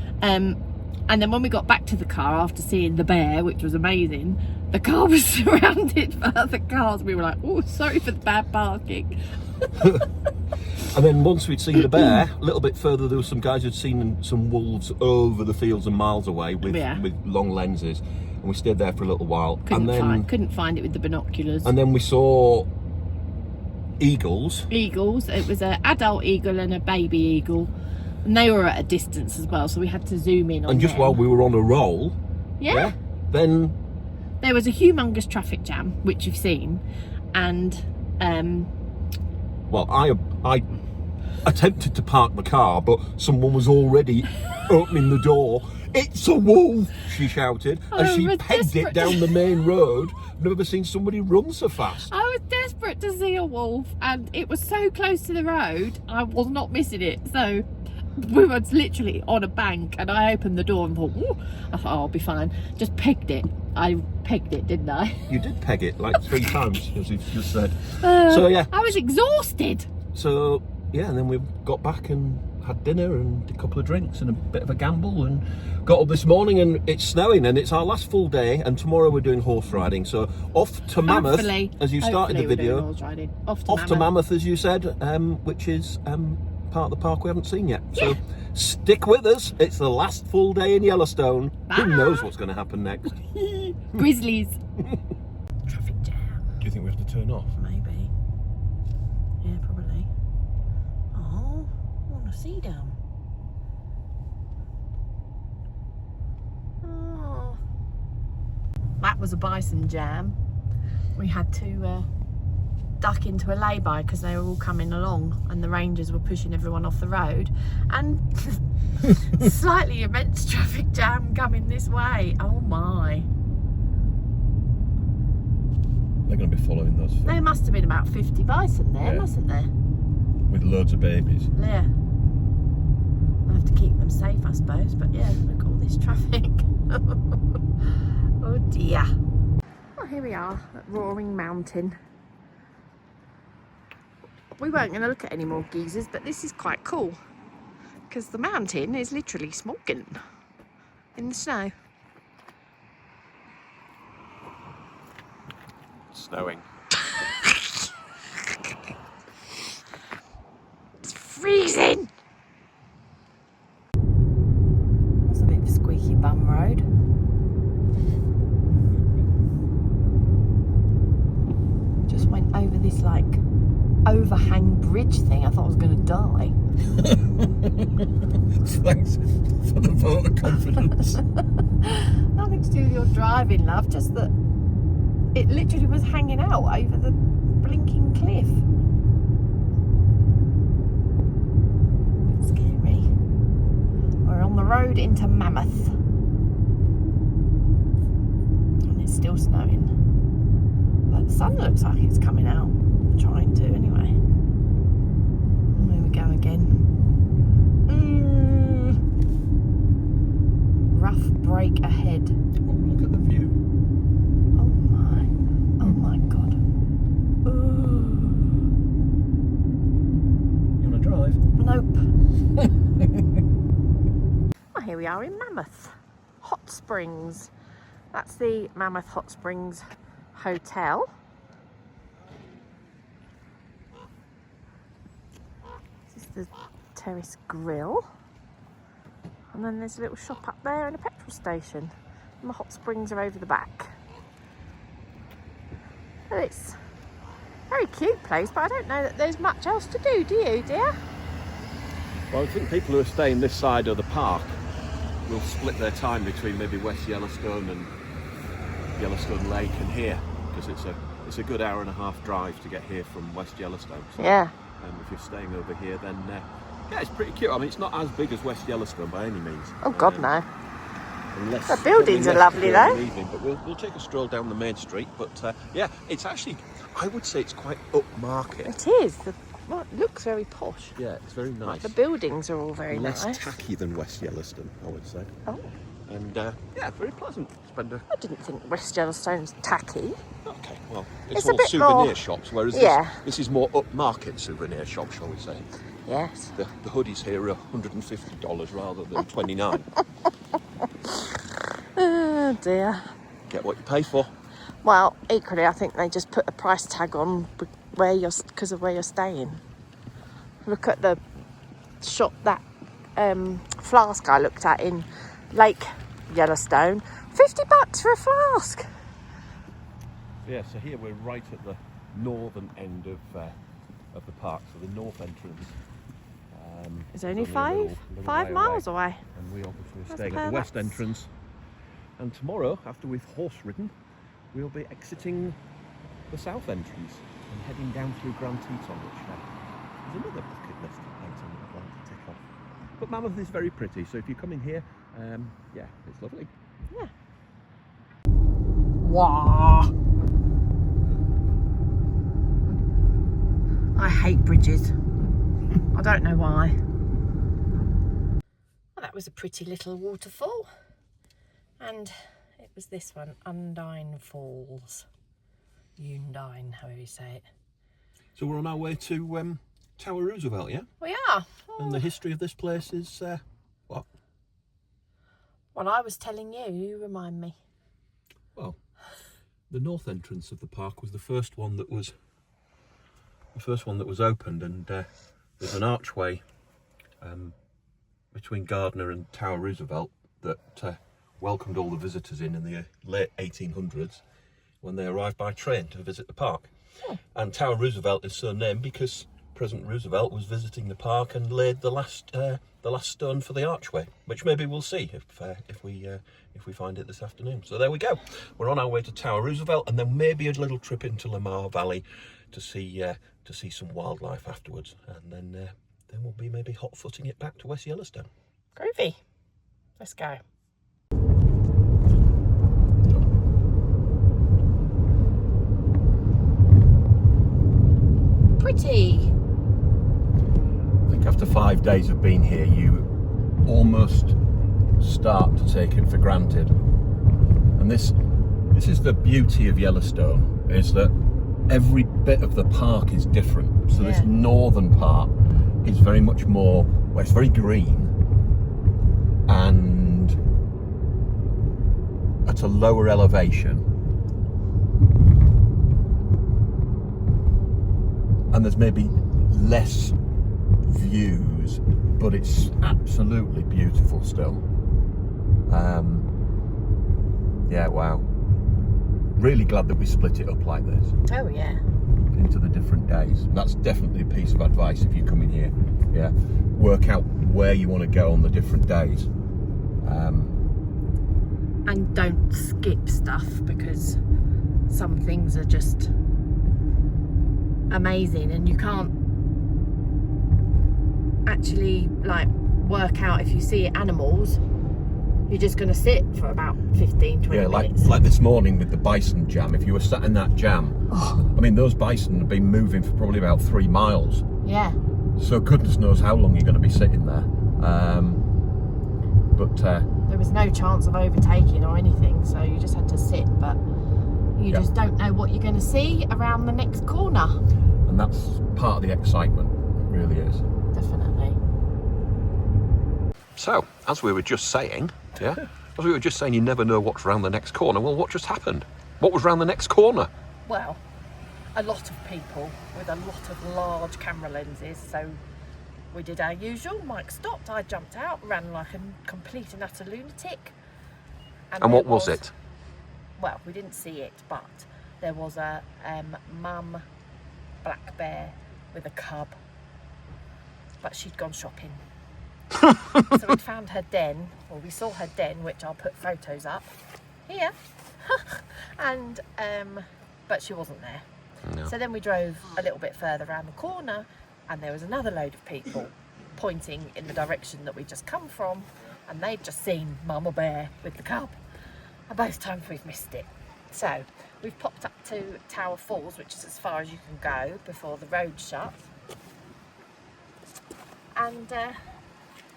And then when we got back to the car after seeing the bear, which was amazing, the car was surrounded by other cars. We were like, oh, sorry for the bad parking. And then once we'd seen the bear, a little bit further, there were some guys who'd seen some wolves over the fields and miles away with long lenses. And we stayed there for a little while. Couldn't find it with the binoculars. And then we saw eagles. Eagles. It was an adult eagle and a baby eagle. And they were at a distance as well, so we had to zoom in on And just them. while we were on a roll, then there was a humongous traffic jam, which you've seen, and well, I attempted to park the car, but someone was already opening the door. It's a wolf, she shouted, as she pegged it down the main road. I've never seen somebody run so fast. I was desperate to see a wolf, and it was so close to the road, I was not missing it. So we were literally on a bank, and I opened the door and thought, ooh, I thought, oh, I'll be fine. Just pegged it. I pegged it, didn't I? You did peg it like 3 times, as you've just said. So yeah. I was exhausted. So yeah, and then we got back and had dinner and a couple of drinks and a bit of a gamble, and got up this morning, and it's snowing, and it's our last full day, and tomorrow we're doing horse riding. So off to Mammoth, as you started the video. Off to Mammoth, as you said, which is part of the park we haven't seen yet. So stick with us. It's the last full day in Yellowstone. Bye. Who knows what's going to happen next? Grizzlies. Traffic jam. Do you think we have to turn off? Maybe. Yeah, probably. Oh, I want to see them. Oh. That was a bison jam. We had to duck into a lay-by because they were all coming along, and the rangers were pushing everyone off the road, and slightly immense traffic jam coming this way. Oh my. They're going to be following those. There must have been about 50 bison there, mustn't there? With loads of babies. Yeah. We'll have to keep them safe, I suppose, but yeah, look at all this traffic. Oh dear. Well, here we are at Roaring Mountain. We weren't going to look at any more geysers, but this is quite cool because the mountain is literally smoking in the snow. Snowing. It's freezing. That's a bit of a squeaky bum road. Just went over this like overhang bridge thing. I thought I was going to die. Thanks for the vote of confidence. Nothing to do with your driving, love, just that it literally was hanging out over the blinking cliff. A bit scary. We're on the road into Mammoth. still snowing. But the sun looks like it's coming out. Trying to, anyway. Here we go again. Rough break ahead. Oh, look at the view. Oh my god. Ooh. You want to drive? Nope. Well, here we are in Mammoth Hot Springs. That's the Mammoth Hot Springs Hotel. This is the terrace grill. And then there's a little shop up there and a petrol station. And the hot springs are over the back. And it's a very cute place, but I don't know that there's much else to do you, dear? Well, I think people who are staying this side of the park will split their time between maybe West Yellowstone and Yellowstone Lake and here, because it's a good hour and a half drive to get here from West Yellowstone. So, Yeah. if you're staying over here, then yeah, it's pretty cute. I mean, it's not as big as West Yellowstone by any means. Oh God, no. Unless, The buildings are lovely, probably less though. to do in the evening, but we'll take a stroll down the main street. But yeah, it's actually, I would say it's quite upmarket. It is. Well, it looks very posh. Yeah, it's very nice. The buildings are all very Less nice. tacky than West Yellowstone, I would say. Oh, And yeah, very pleasant. Spend a I didn't think West Yellowstone's tacky. okay, well, It's it's a all bit souvenir more- shops, whereas Yeah. this is more upmarket souvenir shop, shall we say? Yes. The hoodies here are $150 rather than $29. Oh dear. Get what you pay for. Well, equally, I think they just put a price tag on because of where you're staying. Look at the shop that flask I looked at in Lake Yellowstone. $50 for a flask. Yeah, so here we're right at the northern end of the park, so the north entrance. It's only is a five way miles away. And we obviously are That's staying at the west perfect. entrance. And tomorrow, after we've horse ridden, we'll be exiting the south entrance and heading down through Grand Teton, which is another bucket list item I'd like to tick off. But Mammoth is very pretty, so if you come in here, yeah, it's lovely. Yeah. Wah! I hate bridges. I don't know why. Well, that was a pretty little waterfall. And it was this one, Undine Falls. Undine, however you say it. So we're on our way to Tower Roosevelt, yeah? We are. And the history of this place is, what? Well, I was telling you, you remind me. Well, the north entrance of the park was the first one that was opened, and there's an archway between Gardner and Tower Roosevelt that welcomed all the visitors in the late 1800s when they arrived by train to visit the park. Oh. And Tower Roosevelt is so named because President Roosevelt was visiting the park and laid the last stone for the archway, which maybe we'll see if we find it this afternoon. So there we go. We're on our way to Tower Roosevelt, and then maybe a little trip into Lamar Valley to see some wildlife afterwards, and then we'll be maybe hot-footing it back to West Yellowstone. Groovy. Let's go. Pretty. I think after 5 days of being here, you almost start to take it for granted. And this is the beauty of Yellowstone, is that every bit of the park is different. So this Yeah. northern part is very much more, well, it's very green and at a lower elevation. And there's maybe less views, but it's absolutely beautiful still. Yeah, wow. Really glad that we split it up like this Oh yeah. into the different days. That's definitely a piece of advice if you come in here. Yeah, work out where you want to go on the different days. And don't skip stuff, because some things are just amazing and you can't actually like work out if you see animals You're just going to sit for about 15, 20 minutes. like this morning with the bison jam. If you were sat in that jam, I mean, those bison have been moving for probably about 3 miles. Yeah. So goodness knows how long you're going to be sitting there. There was no chance of overtaking or anything, so you just had to sit, but you just don't know what you're going to see around the next corner. And that's part of the excitement. It really is. Definitely. So, as we were just saying, you never know what's round the next corner. Well, what just happened? What was round the next corner? Well, a lot of people with a lot of large camera lenses, so we did our usual. Mike stopped, I jumped out, ran like a complete and utter lunatic. And what was it? Well, we didn't see it, but there was a mum black bear with a cub, but she'd gone shopping. So we found her den, or we saw her den, which I'll put photos up here. And but she wasn't there. No. So then we drove a little bit further around the corner, and there was another load of people pointing in the direction that we just come from, and they'd just seen Mama Bear with the cub. And both times we've missed it. So we've popped up to Tower Falls, which is as far as you can go before the road shuts. And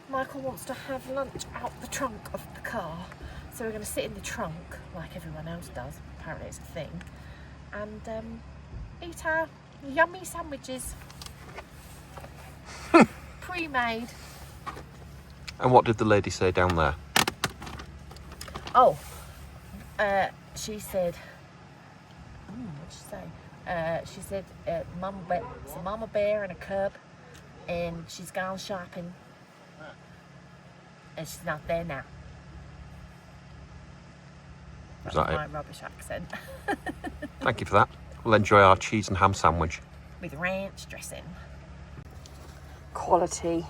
Michael wants to have lunch out the trunk of the car. So we're going to sit in the trunk, like everyone else does. Apparently it's a thing. And eat our yummy sandwiches. Pre-made. And what did the lady say down there? Oh, she said, what'd she say? She said, it's a mama bear and a cub, and she's gone shopping, and she's not there now. Was That's that my it? rubbish accent. Thank you for that. We'll enjoy our cheese and ham sandwich. With ranch dressing. Quality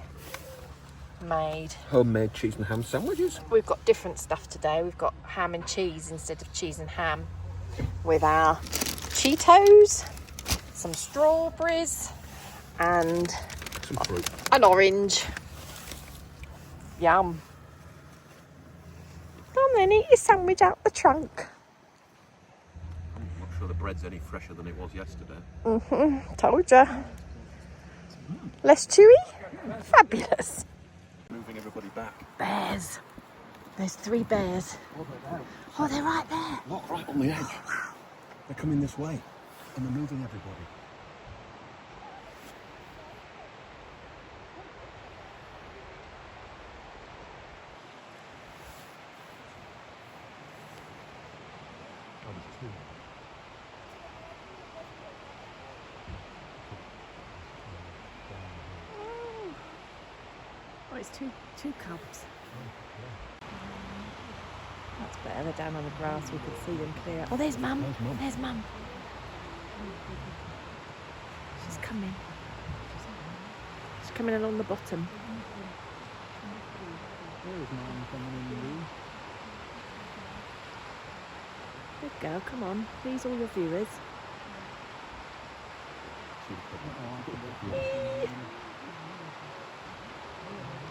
made. Homemade cheese and ham sandwiches. We've got different stuff today. We've got ham and cheese instead of cheese and ham, with our Cheetos, some strawberries, and Some fruit. an orange. Yum. Come on then, eat your sandwich out the trunk. I'm not sure the bread's any fresher than it was yesterday. Told ya. Less chewy? Fabulous. Moving everybody back. Bears. There's 3 bears. Oh, they're right there. Look, right on the edge. They're coming this way. And they're moving everybody. Oh, it's two cubs. That's better. They're down on the grass. We can see them clear. Oh, there's Mum. There's Mum. She's coming. She's coming along the bottom. Good girl. Come on. Please, all your viewers.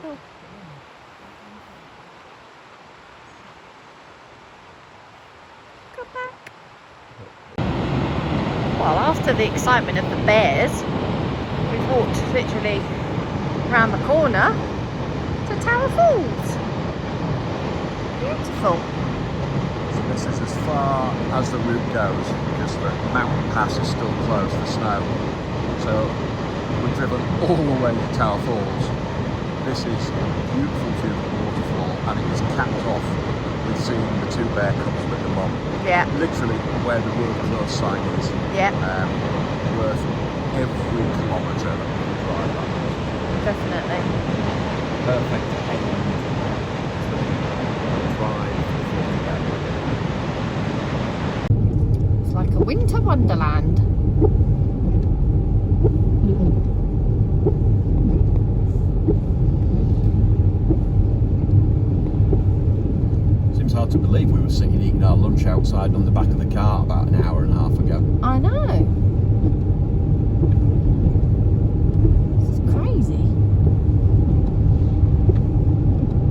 Oh. Come back. Well, after the excitement of the bears, we've walked literally round the corner to Tower Falls. Beautiful. So this is as far as the route goes because the mountain pass is still closed for snow. So we've driven all the way to Tower Falls. This is a beautiful view of the waterfall, and it is capped off with seeing the 2 bear cubs with the mum. Yeah. Literally where the road close sign is. Yeah. Worth every kilometre that we can drive that. Definitely. Perfect. Drive. It's like a winter wonderland. Seems hard to believe we were sitting eating our lunch outside on the back of the car about an hour and a half ago. I know. This is crazy.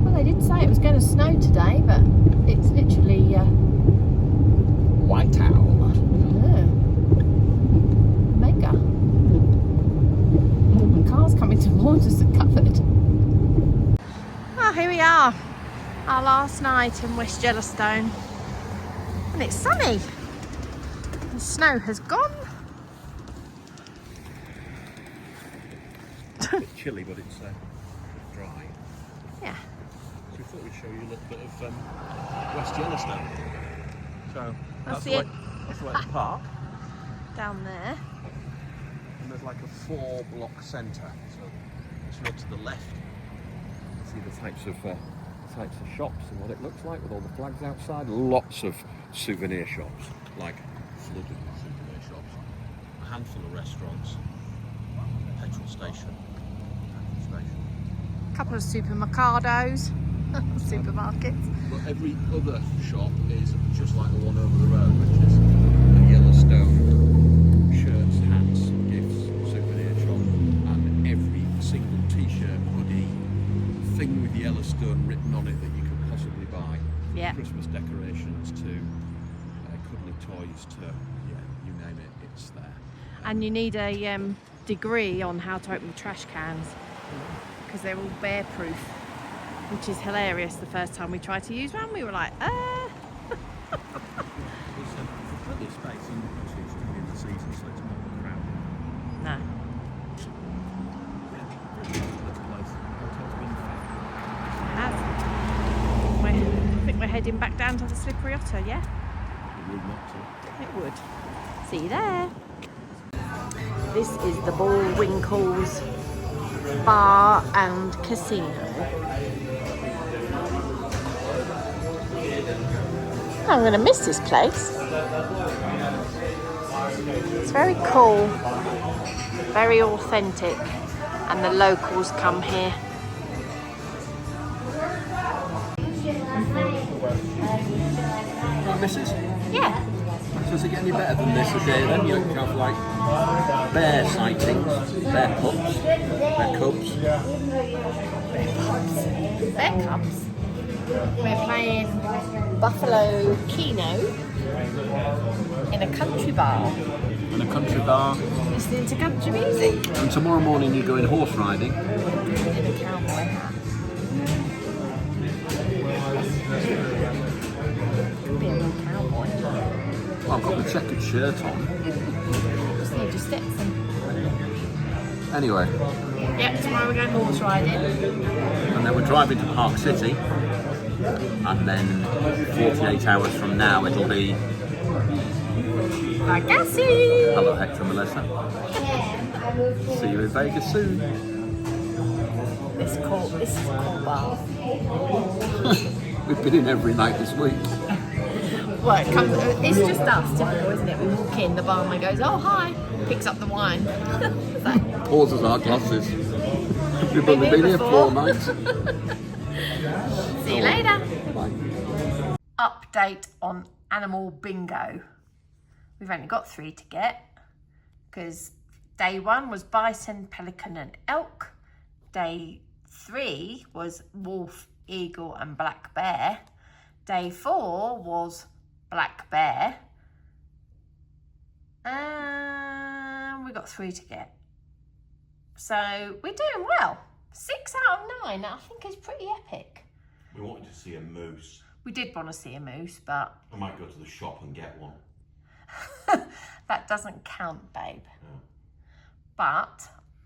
Well, they did say it was going to snow today, but it's literally White out. Mega. The car's coming towards us and covered. Oh, here we are. Our last night in West Yellowstone. And it's sunny. The snow has gone. A bit chilly, but it's dry. Yeah. So we thought we'd show you a little bit of West Yellowstone. So That's the it. way, that's the way the park. Down there. And there's like a 4-block centre. So it's not to the left. You see the types of shops and what it looks like with all the flags outside. Lots of souvenir shops, like flooded with souvenir shops. A handful of restaurants. Petrol station. A couple of supermercados. Supermarkets. But every other shop is just like the one over the road, which is a Yellowstone shirts, hats, gifts, souvenir shop, and every single t-shirt, hoodie, thing with Yellowstone written on it that you could possibly buy. Yeah. Christmas decorations to cuddly toys to, you name it, it's there. And you need a degree on how to open trash cans because they're all bear proof, which is hilarious. The first time we tried to use one, we were like, There's plenty of space and obviously it's coming in the season, so it's not crowded. no. I think we're heading back down to the Slippery Otter, yeah? It would. See you there. This is the Bullwinkle's Bar and Casino. I'm going to miss this place. It's very cool, very authentic, and the locals come here. Right, missus. Yeah. So does it get any better than this a day then? You can have like bear sightings, bear pups, bear cubs. Bear Cubs. We're playing Buffalo Keno in a country bar, And a country bar. listening to country music. And tomorrow morning you're going horse riding. In a cowboy hat. Be a real cowboy. Well, I've got the checkered shirt on. Just need your Stetson. Anyway, Yep, tomorrow we're going horse riding. and then we're driving to Park City. And then 48 hours from now it'll be... Agassi! Hello Hector and Melissa. See you in Vegas soon. This is a cool bar. We've been in every night this week. Well, it's just us, typical, isn't it? We walk in, the barman goes, oh, hi, picks up the wine. It's like, Pauses our glasses. We've only been here 4 nights. see you later. Bye. Update on animal bingo. We've only got 3 to get because day 1 was bison, pelican and elk. Day 3 was wolf, eagle and black bear. Day 4 was black bear. And we got 3 to get. So we're doing well. 6 out of 9 I think is pretty epic. We wanted to see a moose. We did want to see a moose, but I might go to the shop and get one. that doesn't count, babe. No. But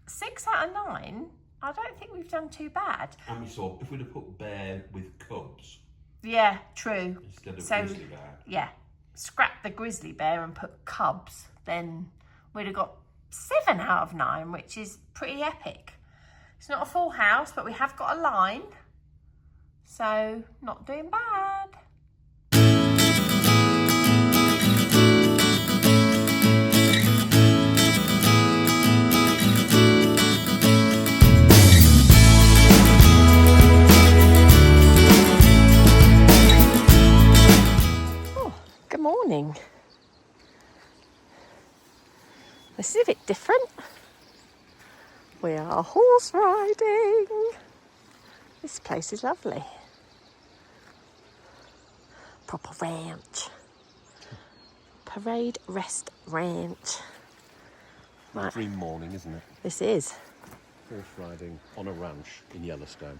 6 out of 9, I don't think we've done too bad. And we saw, if we'd have put bear with cubs Yeah, true. instead of So, grizzly bear. yeah, scrap the grizzly bear and put cubs, then we'd have got 7 out of 9, which is pretty epic. It's not a full house, but we have got a line. So, not doing bad. Oh, good morning. This is a bit different. We are horse riding. This place is lovely. Proper ranch. Parade Rest Ranch. Right. Dream morning, isn't it? This is. Horse riding on a ranch in Yellowstone.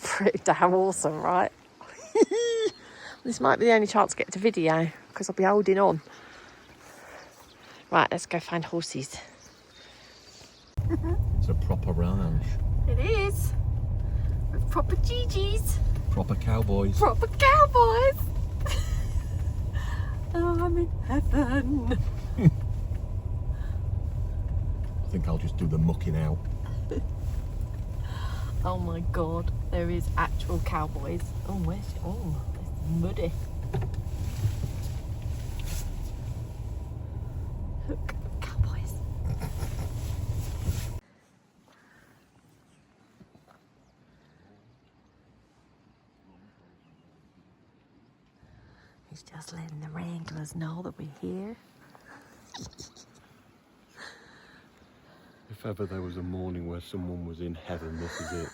Pretty damn awesome, right? This might be the only chance to get to video because I'll be holding on. Right, let's go find horses. It's a proper ranch. It is. With proper GGs. Proper cowboys. Proper cowboys. Oh, I'm in heaven. I think I'll just do the mucking out. Oh my god, there is actual cowboys. Oh, where's it? Oh, it's muddy. Look, cowboys. He's just letting the wranglers know that we're here. If ever there was a morning where someone was in heaven, this is it.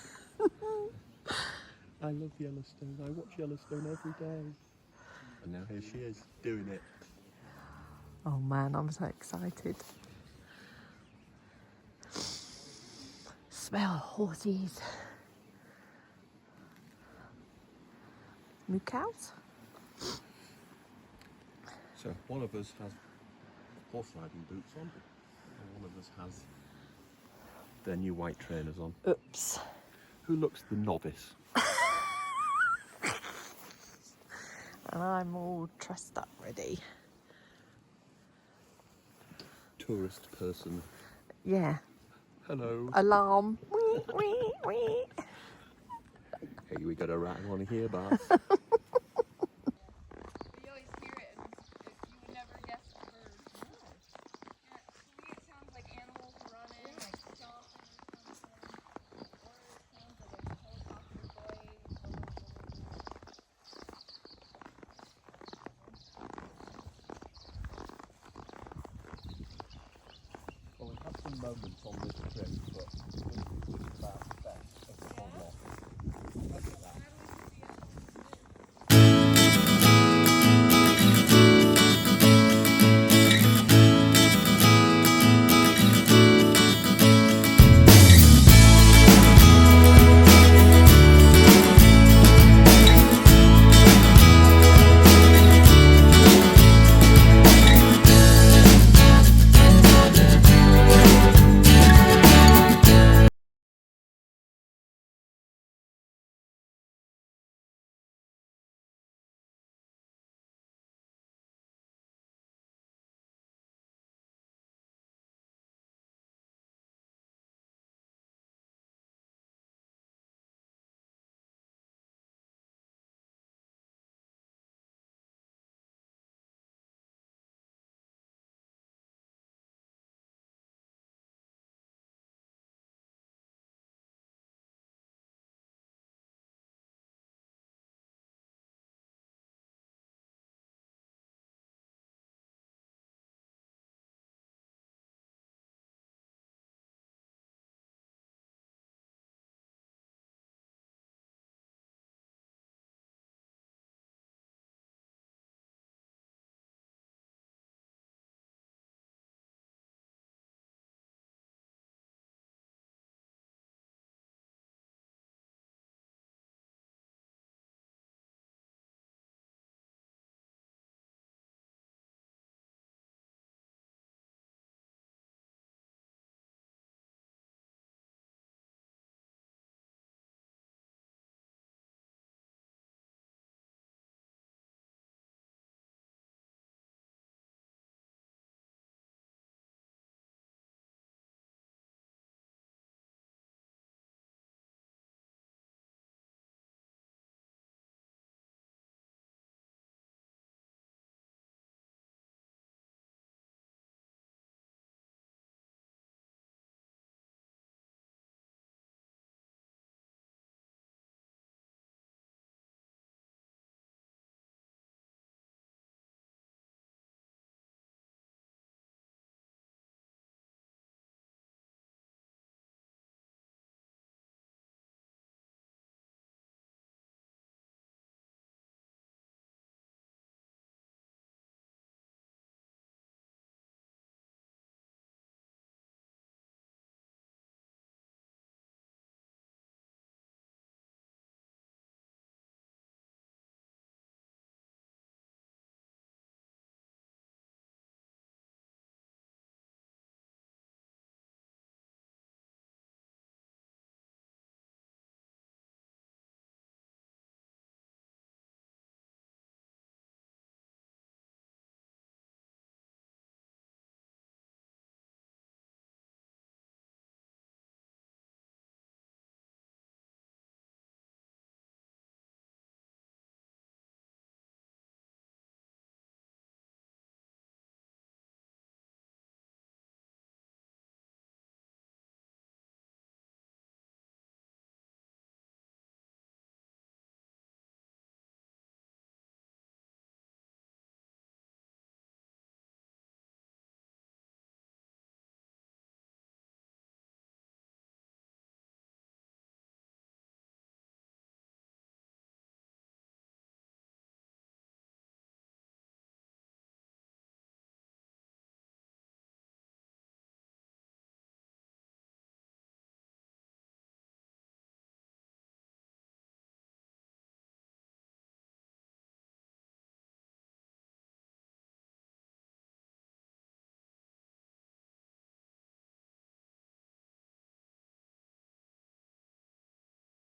I love Yellowstone. I watch Yellowstone every day. And now here she is, doing it. Oh man, I'm so excited. Smell horses. Moo cows? So one of us has horse riding boots on, and one of us has their new white trainers on. Oops. Who looks the novice? And I'm all dressed up ready. Tourist person. Yeah. Hello. Alarm. Wee, wee, wee. Hey, we got a rat on here, boss. You always hear it, and you would never guess the bird. Yeah, to me it sounds like animals running, like stomping or something. Or it sounds like a helicopter blade. Well, we've had some moments on this trip, but this is about the best of the whole lot.